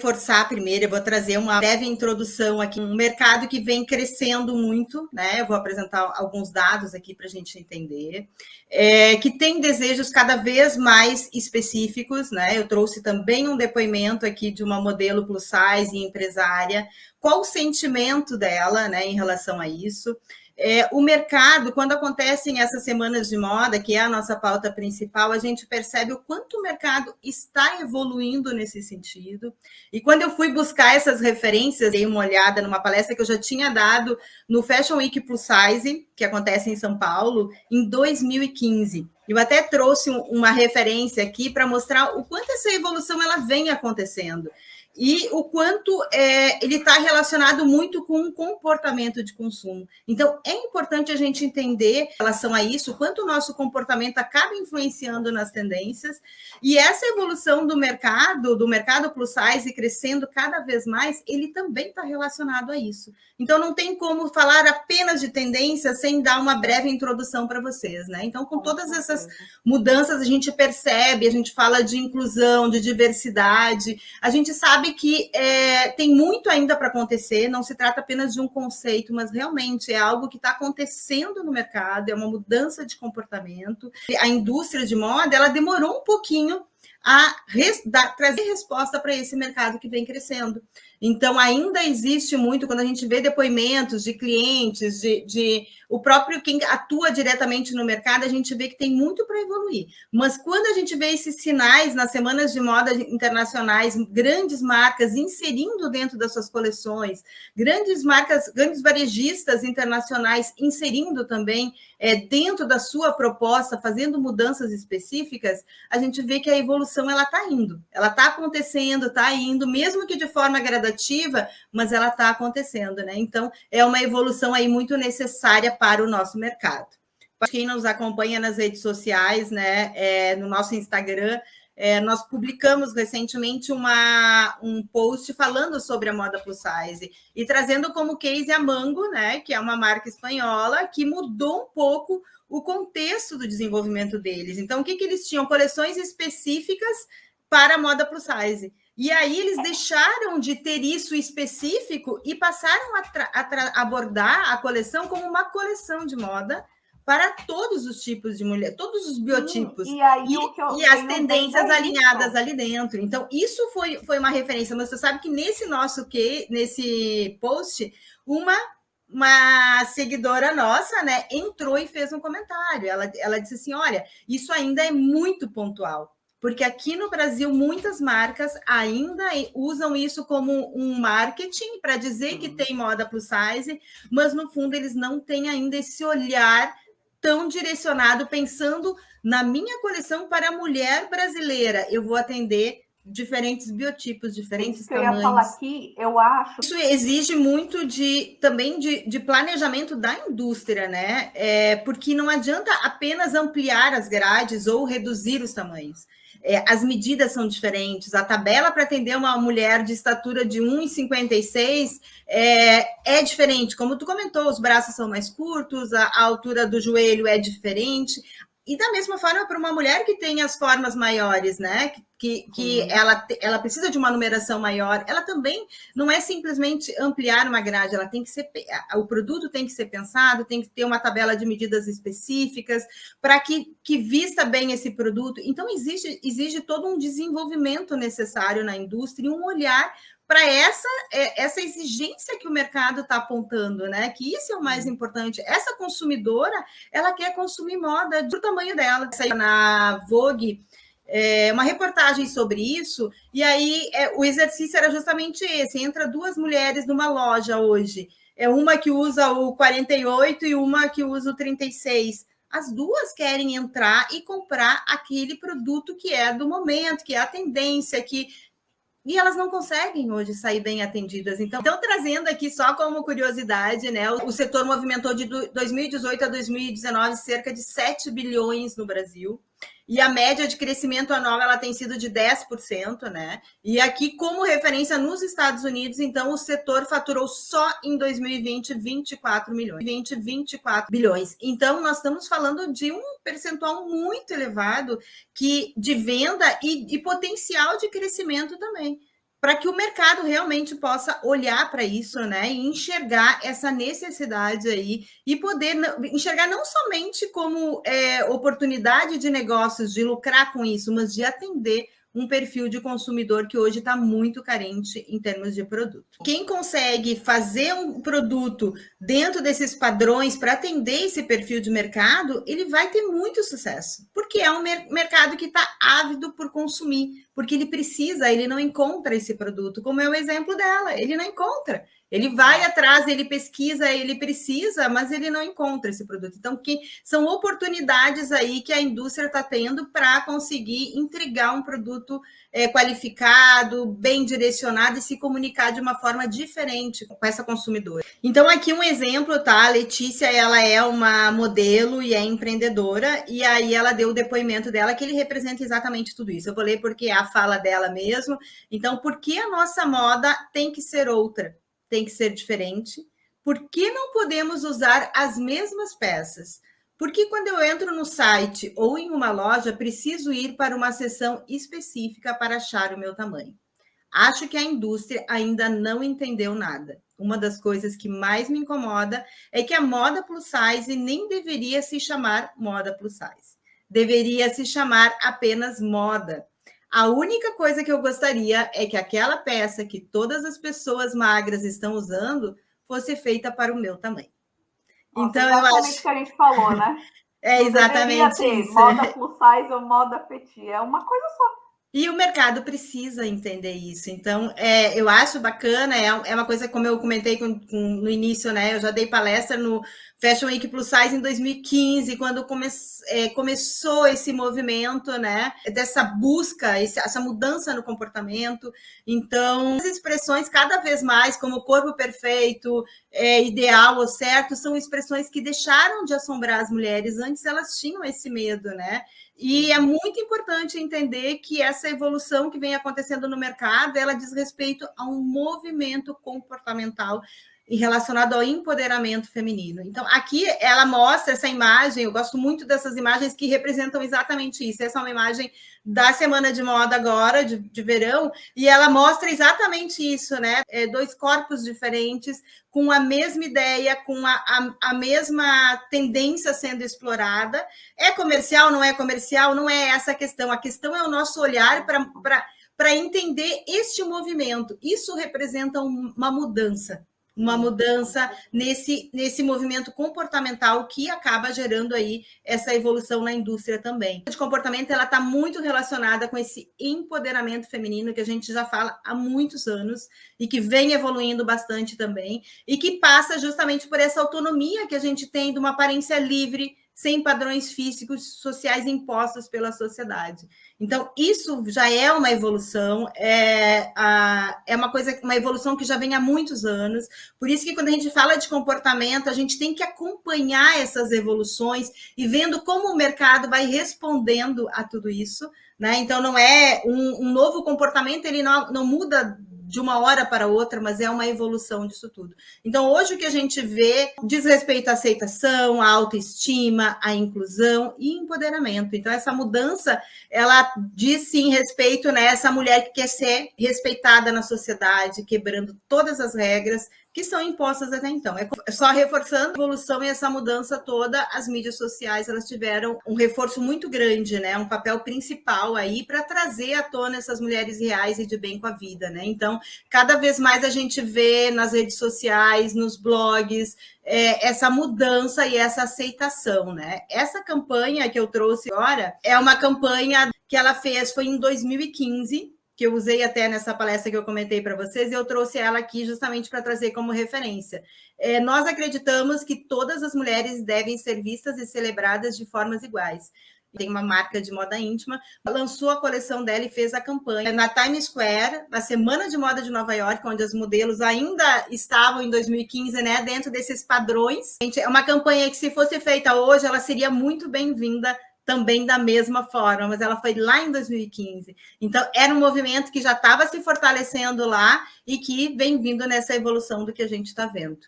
reforçar primeiro, eu vou trazer uma breve introdução aqui, um mercado que vem crescendo muito, né? Eu vou apresentar alguns dados aqui para a gente entender, que tem desejos cada vez mais específicos, né? Eu trouxe também um depoimento aqui de uma modelo plus size e empresária, qual o sentimento dela, né, em relação a isso. O mercado, quando acontecem essas semanas de moda, que é a nossa pauta principal, a gente percebe o quanto o mercado está evoluindo nesse sentido. E quando eu fui buscar essas referências, dei uma olhada numa palestra que eu já tinha dado no Fashion Week Plus Size, que acontece em São Paulo, em 2015. Eu até trouxe uma referência aqui para mostrar o quanto essa evolução ela vem acontecendo. E o quanto ele está relacionado muito com o comportamento de consumo. Então, é importante a gente entender, em relação a isso, o quanto o nosso comportamento acaba influenciando nas tendências, e essa evolução do mercado plus size crescendo cada vez mais, ele também está relacionado a isso. Então, não tem como falar apenas de tendência sem dar uma breve introdução para vocês, né? Então, com todas essas mudanças, a gente percebe, a gente fala de inclusão, de diversidade, a gente sabe que tem muito ainda para acontecer, não se trata apenas de um conceito, mas realmente é algo que está acontecendo no mercado, é uma mudança de comportamento. A indústria de moda, ela demorou um pouquinho a trazer resposta para esse mercado que vem crescendo. Então, ainda existe muito, quando a gente vê depoimentos de clientes, de o próprio quem atua diretamente no mercado, a gente vê que tem muito para evoluir. Mas quando a gente vê esses sinais nas semanas de moda internacionais, grandes marcas inserindo dentro das suas coleções, grandes marcas, grandes varejistas internacionais inserindo também dentro da sua proposta, fazendo mudanças específicas, a gente vê que a evolução ela está indo, ela está acontecendo, está indo, mesmo que de forma gradativa, mas ela está acontecendo, né? Então, é uma evolução aí muito necessária para o nosso mercado. Quem nos acompanha nas redes sociais, né, no nosso Instagram, nós publicamos recentemente um post falando sobre a moda plus size e trazendo como case a Mango, né, que é uma marca espanhola que mudou um pouco o contexto do desenvolvimento deles. Então, o que eles tinham? Coleções específicas para a moda plus size. E aí eles deixaram de ter isso específico e passaram a abordar a coleção como uma coleção de moda para todos os tipos de mulher, todos os biotipos. E as tendências alinhadas ali dentro. Então, isso foi uma referência. Mas você sabe que nesse post, uma seguidora nossa, né, entrou e fez um comentário. Ela disse assim: olha, isso ainda é muito pontual. Porque aqui no Brasil, muitas marcas ainda usam isso como um marketing para dizer que tem moda plus size, mas no fundo eles não têm ainda esse olhar tão direcionado, pensando na minha coleção para a mulher brasileira. Eu vou atender diferentes biotipos, diferentes tamanhos. Eu ia falar aqui, eu acho. Isso exige muito também de planejamento da indústria, né? Porque não adianta apenas ampliar as grades ou reduzir os tamanhos. As medidas são diferentes. A tabela para atender uma mulher de estatura de 1,56 é diferente. Como tu comentou, os braços são mais curtos, a altura do joelho é diferente. E da mesma forma, para uma mulher que tem as formas maiores, né? Que ela precisa de uma numeração maior, ela também não é simplesmente ampliar uma grade, ela tem que ser, o produto tem que ser pensado, tem que ter uma tabela de medidas específicas para que vista bem esse produto. Então, exige todo um desenvolvimento necessário na indústria e um olhar para essa exigência que o mercado está apontando, né? Que isso é o mais importante. Essa consumidora, ela quer consumir moda do tamanho dela. Saiu na Vogue uma reportagem sobre isso, e aí o exercício era justamente esse: entra duas mulheres numa loja hoje, uma que usa o 48 e uma que usa o 36. As duas querem entrar e comprar aquele produto que é do momento, que é a tendência, e elas não conseguem hoje sair bem atendidas. Então, trazendo aqui só como curiosidade, né? O setor movimentou de 2018 a 2019 cerca de 7 bilhões no Brasil. E a média de crescimento anual ela tem sido de 10%, né? E aqui, como referência nos Estados Unidos, então, o setor faturou só em 2020 24 bilhões. Então, nós estamos falando de um percentual muito elevado de venda e potencial de crescimento também. para que o mercado realmente possa olhar para isso, né, e enxergar essa necessidade aí e poder enxergar não somente como oportunidade de negócios, de lucrar com isso, mas de atender um perfil de consumidor que hoje está muito carente em termos de produto. Quem consegue fazer um produto dentro desses padrões para atender esse perfil de mercado, ele vai ter muito sucesso, porque é um mercado que está ávido por consumir, porque ele precisa, ele não encontra esse produto, como é o exemplo dela, ele não encontra. Ele vai atrás, ele pesquisa, ele precisa, mas ele não encontra esse produto. Então, são oportunidades aí que a indústria está tendo para conseguir entregar um produto qualificado, bem direcionado e se comunicar de uma forma diferente com essa consumidora. Então, aqui um exemplo, tá? A Letícia, ela é uma modelo e é empreendedora, e aí ela deu o depoimento dela que ele representa exatamente tudo isso. Eu vou ler porque é a fala dela mesmo. Então, por que a nossa moda tem que ser outra? Tem que ser diferente? Por que não podemos usar as mesmas peças? Porque quando eu entro no site ou em uma loja, preciso ir para uma seção específica para achar o meu tamanho. Acho que a indústria ainda não entendeu nada. Uma das coisas que mais me incomoda é que a moda plus size nem deveria se chamar moda plus size. Deveria se chamar apenas moda. A única coisa que eu gostaria é que aquela peça que todas as pessoas magras estão usando fosse feita para o meu tamanho. Nossa, então, exatamente eu acho o que a gente falou, né? É exatamente ter isso. Moda plus size ou moda petit, é uma coisa só. E o mercado precisa entender isso. Então, eu acho bacana, é uma coisa, como eu comentei no início, né? Eu já dei palestra no Fashion Week Plus Size em 2015, quando começou esse movimento, né? Dessa busca, essa mudança no comportamento. Então, as expressões cada vez mais, como corpo perfeito, ideal ou certo, são expressões que deixaram de assombrar as mulheres. Antes elas tinham esse medo, né? E é muito importante entender que essa evolução que vem acontecendo no mercado, ela diz respeito a um movimento comportamental relacionado ao empoderamento feminino. Então, aqui ela mostra essa imagem, eu gosto muito dessas imagens que representam exatamente isso. Essa é uma imagem da Semana de Moda agora, de verão, e ela mostra exatamente isso, né? Dois corpos diferentes, com a mesma ideia, com a mesma tendência sendo explorada. É comercial, não é comercial? Não é essa a questão. A questão é o nosso olhar para entender este movimento. Isso representa uma mudança nesse movimento comportamental que acaba gerando aí essa evolução na indústria também. De comportamento, ela está muito relacionada com esse empoderamento feminino que a gente já fala há muitos anos e que vem evoluindo bastante também e que passa justamente por essa autonomia que a gente tem de uma aparência livre, sem padrões físicos sociais impostos pela sociedade. Então, isso já é uma evolução, uma evolução que já vem há muitos anos. Por isso que quando a gente fala de comportamento, a gente tem que acompanhar essas evoluções e vendo como o mercado vai respondendo a tudo isso, né? Então, não é um novo comportamento, ele não muda de uma hora para outra, mas é uma evolução disso tudo. Então, hoje o que a gente vê diz respeito à aceitação, à autoestima, à inclusão e empoderamento. Então, essa mudança, ela diz sim respeito, né, essa mulher que quer ser respeitada na sociedade, quebrando todas as regras que são impostas até então. Só reforçando a evolução e essa mudança toda, as mídias sociais, elas tiveram um reforço muito grande, né? Um papel principal aí para trazer à tona essas mulheres reais e de bem com a vida, né? Então, cada vez mais a gente vê nas redes sociais, nos blogs, essa mudança e essa aceitação, né? Essa campanha que eu trouxe agora é uma campanha que ela fez, foi em 2015, que eu usei até nessa palestra que eu comentei para vocês, e eu trouxe ela aqui justamente para trazer como referência. Nós acreditamos que todas as mulheres devem ser vistas e celebradas de formas iguais. Tem uma marca de moda íntima, lançou a coleção dela e fez a campanha na Times Square, na Semana de Moda de Nova York, onde os modelos ainda estavam em 2015, né, dentro desses padrões. É uma campanha que, se fosse feita hoje, ela seria muito bem-vinda também da mesma forma, mas ela foi lá em 2015. Então, era um movimento que já estava se fortalecendo lá e que vem vindo nessa evolução do que a gente está vendo.